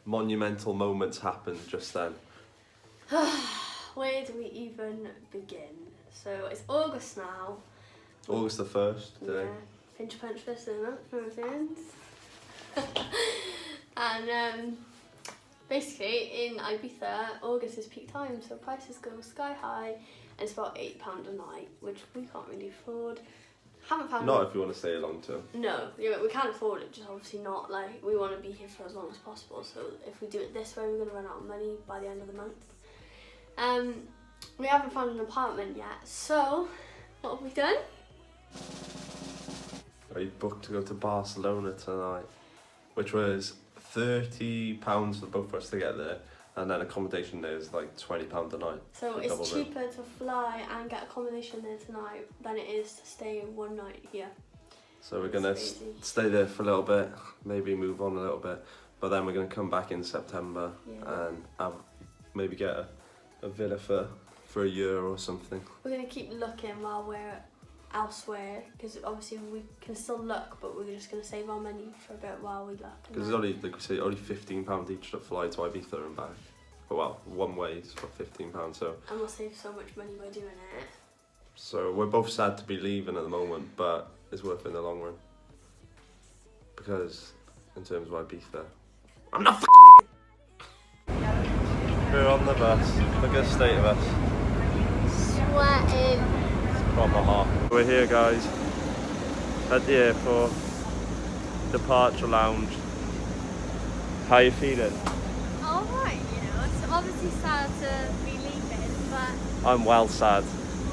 monumental moments happened just then? Where do we even begin? So it's August now. August the 1st today. Yeah, pinch punch first of the month for returns. And basically in Ibiza, August is peak time, so prices go sky high, and it's about £8 a night, which we can't really afford. Haven't found. Not if you want to stay long term. No, yeah, we can't afford it. Just obviously not like we want to be here for as long as possible. So if we do it this way, we're gonna run out of money by the end of the month. We haven't found an apartment yet. So what have we done? I booked to go to Barcelona tonight, which was £30 for both of us to get there, and then accommodation there is like £20 a night. So it's cheaper to fly and get accommodation there tonight than it is to stay one night here. So we're gonna stay there for a little bit, maybe move on a little bit, but then we're gonna come back in September and maybe get a villa for a year or something. We're gonna keep looking while we're elsewhere, because obviously we can still look, but we're just gonna save our money for a bit while we look. Because it's only, like we say, only £15 each to fly to Ibiza and back. Well, one way is for £15, so. And we'll save so much money by doing it. So we're both sad to be leaving at the moment, but it's worth it in the long run. Because in terms of Ibiza, I'm not We're on the bus. Look at the state of us. Sweating. It's proper hot. We're here, guys, at the airport, departure lounge. How you feeling? Alright, it's obviously sad to be leaving, but I'm well sad.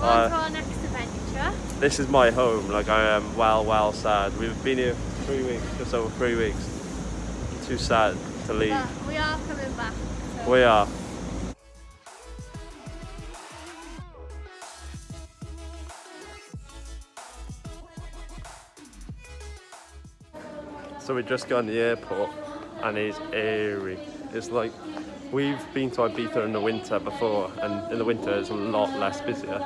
we're on to our next adventure. This is my home, like I am well sad. We've been here 3 weeks, just over 3 weeks. Too sad to leave. But we are coming back. So. We are. So we just got in the airport and it's eerie. It's like, we've been to Ibiza in the winter before, and in the winter it's a lot less busier,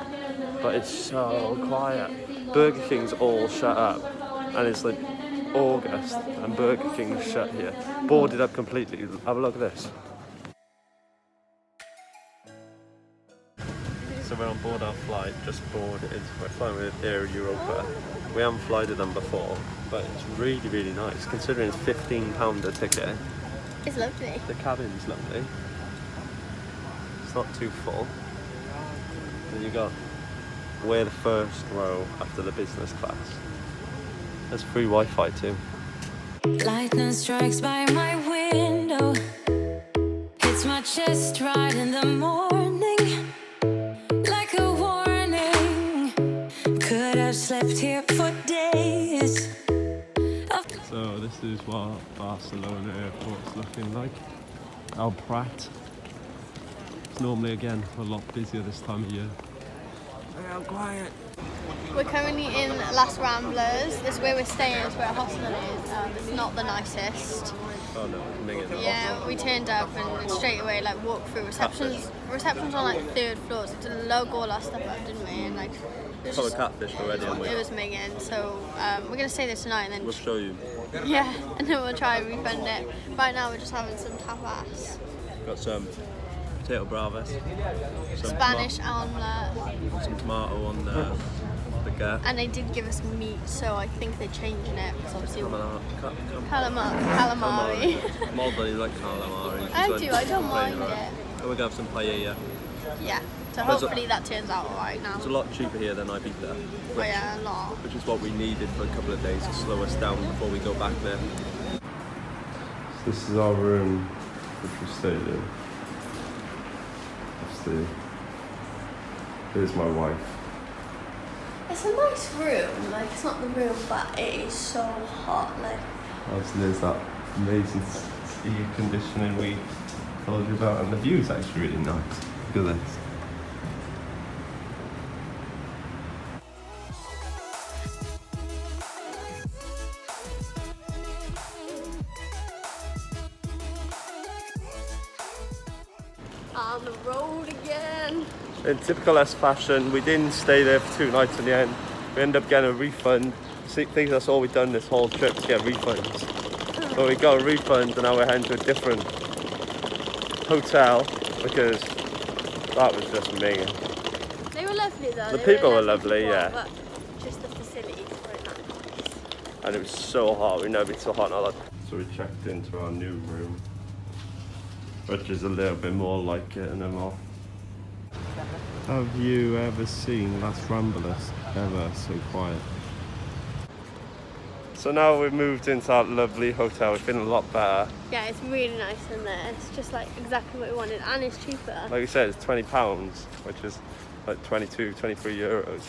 but it's so quiet. Burger King's all shut up, and it's like August and Burger King's shut here. Boarded up completely. Have a look at this. So we're on board our flight, just boarded. We're flying with Air Europa. We haven't flown with them before, but it's really nice, considering it's £15 a ticket. It's lovely. The cabin's lovely. It's not too full. Then you got, we're the first row after the business class. There's free Wi-Fi too. Lightning strikes by my window. Hits my chest right in the morning, like a warning. Could have slept here for days. So this is what Barcelona airport's looking like. El Prat. It's normally again a lot busier this time of year. Look how quiet. We're currently in Las Ramblas. This is where we're staying, it's where our hostel is. It's not the nicest. Oh no, it's minging. Yeah, we turned up and straight away walked through receptions. Receptions on 3rd floor, so we did logo all our stuff up, didn't we? And it was Probably catfish already, haven't we? It was minging, so we're gonna stay there tonight and then We'll show you. yeah, and then we'll try and refund it. Right now we're just having some tapas. Got some potato bravas, some Spanish omelette. some tomato on the gap. And they did give us meat, so I think they're changing it because obviously Calamari. calamari. Mulberry like calamari. I do, I don't mind it. And we're gonna have some paella. Yeah, so There's hopefully that turns out alright now. It's a lot cheaper here than Ibiza. Oh yeah, a lot. Which is what we needed for a couple of days to slow us down before we go back there. This is our room, which we stayed in. Here's my wife. It's a nice room, it's not the room, but it is so hot, Obviously there's that amazing air conditioning we told you about, and the view is actually really nice. Look at this. On the road again. In typical us fashion, we didn't stay there for 2 nights in the end. We ended up getting a refund. I think that's all we've done this whole trip, to get refunds. But we got a refund and now we're heading to a different hotel because that was just mean. They were lovely though. The They people were lovely, people, yeah. But just the facilities weren't that nice. And it was so hot. We've never been so hot in our life. So we checked into our new room, which is a little bit more like it and more. Have you ever seen Las Ramblas ever so quiet? So now we've moved into our lovely hotel. We're feeling a lot better. Yeah, it's really nice in there. It's just like exactly what we wanted, and it's cheaper. Like you said, it's £20, which is like 22, 23 euros.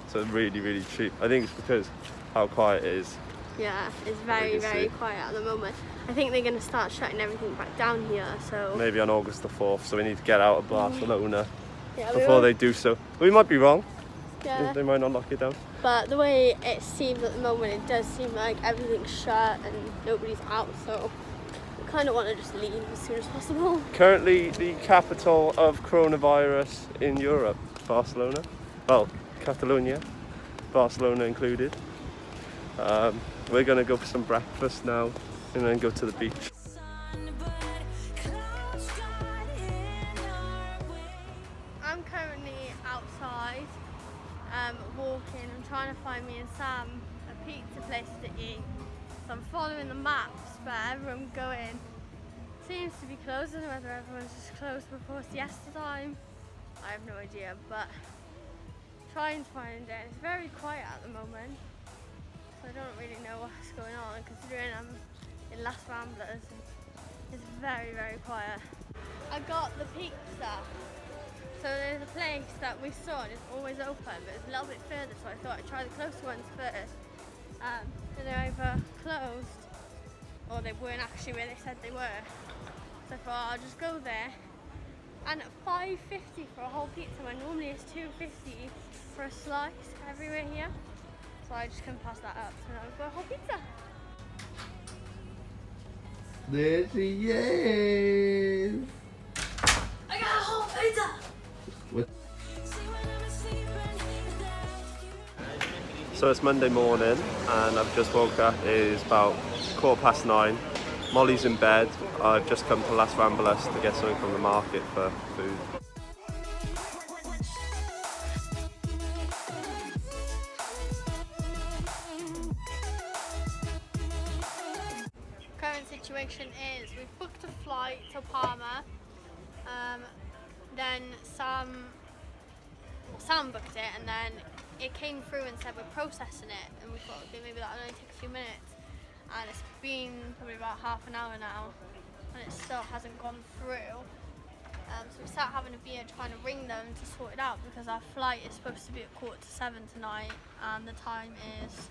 So it's really, really cheap. I think it's because how quiet it is. Yeah, it's very, very quiet at the moment. I think they're going to start shutting everything back down here, so... Maybe on August the 4th, so we need to get out of Barcelona before will. they do so. We might be wrong. Yeah. They might not lock it down. But the way it seems at the moment, it does seem like everything's shut and nobody's out, so we kind of want to just leave as soon as possible. Currently the capital of coronavirus in Europe, Barcelona. Well, Catalonia, Barcelona included. We're going to go for some breakfast now and then go to the beach. I'm currently outside, walking. I'm trying to find me and Sam a pizza place to eat. So I'm following the maps, but everyone going seems to be closed. I don't know whether everyone's just closed before siesta time. I have no idea, but trying to find it. It's very quiet at the moment, so I don't really know what's going on, considering I'm in Las Ramblas. It's very, very quiet. I got the pizza. So there's a place that we saw and it's always open, but it's a little bit further, so I thought I'd try the closer ones first. And they're either closed or they weren't actually where they said they were. So I thought I'll just go there. And at $5.50 for a whole pizza, when normally it's $2.50 for a slice everywhere here. So I just couldn't pass that up, so now I've got a whole pizza. There she is! I got a whole pizza! So it's Monday morning and I've just woke up. It is about 9:15. Molly's in bed. I've just come to Las Ramblas to get something from the market for food. Current situation is we've booked a flight to Palma. Then Sam booked it, and then it came through and said we're processing it, and we thought, okay, maybe that'll only take a few minutes, and it's been probably about half an hour now and it still hasn't gone through. So we start having a beer trying to ring them to sort it out, because our flight is supposed to be at 7:15 tonight and the time is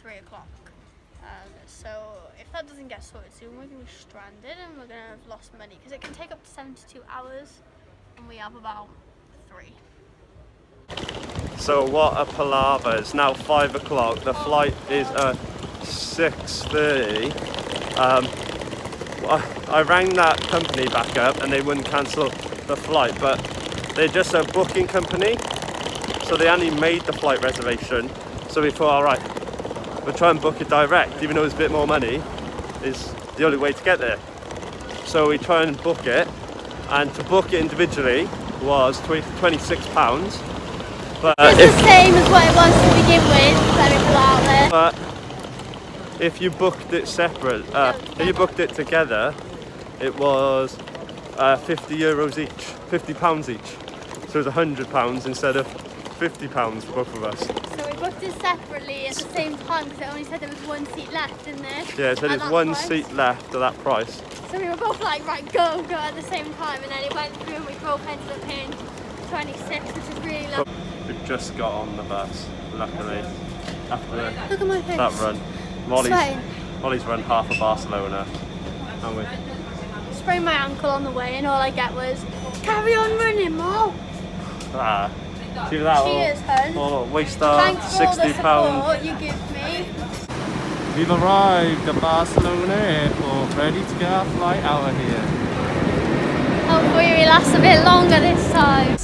3 o'clock. So if that doesn't get sorted soon, we're going to be stranded and we're going to have lost money, because it can take up to 72 hours and we have about 3. So what a palaver. It's now 5 o'clock. The flight is at 6:30. I rang that company back up and they wouldn't cancel the flight, but they're just a booking company, so they only made the flight reservation. So we thought, alright, we'll try and book it direct, even though it's a bit more money, is the only way to get there. So we try and book it, and to book it individually was £26. But it's the same as what it was to begin with, for people out there. But if you booked it separate, if you booked it together, it was €50 each, £50 each. So it was £100 instead of £50 for both of us. So we booked it separately at the same time, because it only said there was one seat left in there. Yeah, it said there's one seat left at that price. So we were both like, right, go at the same time, and then it went through and we both ended up paying 26, which is really low. We've just got on the bus, luckily, after Look at my face. that run. Molly's run half of Barcelona, and we sprained my ankle on the way, and all I get was, carry on running, Mo. see that. Cheers, hun. Or waste our Thanks for all the £60. support you give me. We've arrived at Barcelona airport, ready to get our flight out of here. Hopefully we last a bit longer this time.